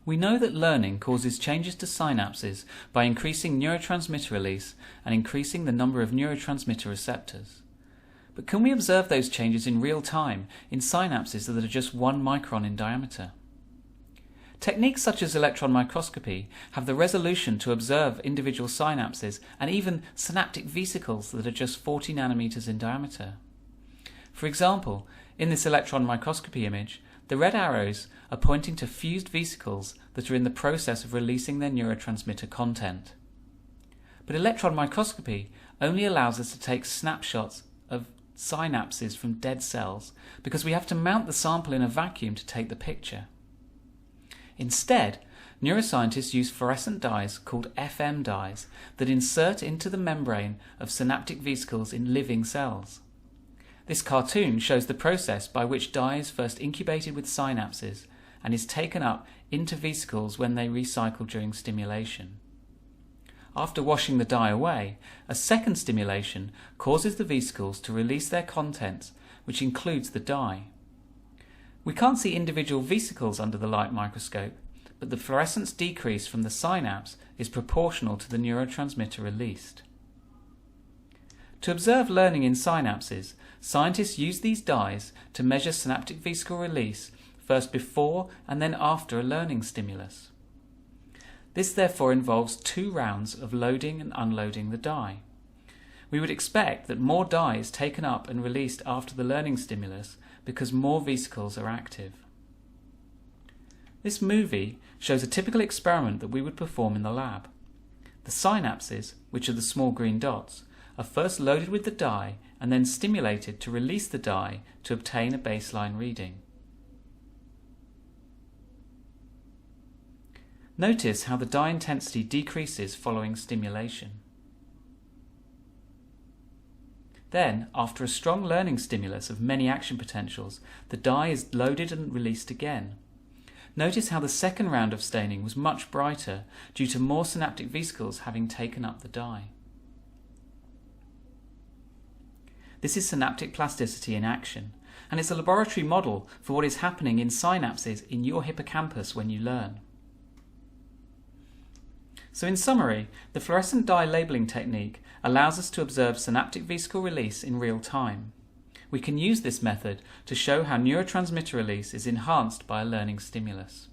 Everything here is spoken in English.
We know that learning causes changes to synapses by increasing neurotransmitter release and increasing the number of neurotransmitter receptors. But can we observe those changes in real time in synapses that are just 1 micron in diameter? Techniques such as electron microscopy have the resolution to observe individual synapses and even synaptic vesicles that are just 40 nanometers in diameter. For example, in this electron microscopy image, the red arrows are pointing to fused vesicles that are in the process of releasing their neurotransmitter content. But electron microscopy only allows us to take snapshots of synapses from dead cells because we have to mount the sample in a vacuum to take the picture. Instead, neuroscientists use fluorescent dyes called FM dyes that insert into the membrane of synaptic vesicles in living cells. This cartoon shows the process by which dye is first incubated with synapses and is taken up into vesicles when they recycle during stimulation. After washing the dye away, a second stimulation causes the vesicles to release their contents, which includes the dye. We can't see individual vesicles under the light microscope, but the fluorescence decrease from the synapse is proportional to the neurotransmitter released. To observe learning in synapses, scientists use these dyes to measure synaptic vesicle release first before and then after a learning stimulus. This therefore involves 2 rounds of loading and unloading the dye. We would expect that more dye is taken up and released after the learning stimulus because more vesicles are active. This movie shows a typical experiment that we would perform in the lab. The synapses, which are the small green dots, are first loaded with the dye and then stimulated to release the dye to obtain a baseline reading. Notice how the dye intensity decreases following stimulation. Then, after a strong learning stimulus of many action potentials, the dye is loaded and released again. Notice how the second round of staining was much brighter due to more synaptic vesicles having taken up the dye. This is synaptic plasticity in action, and it's a laboratory model for what is happening in synapses in your hippocampus when you learn. So in summary, the fluorescent dye labeling technique allows us to observe synaptic vesicle release in real time. We can use this method to show how neurotransmitter release is enhanced by a learning stimulus.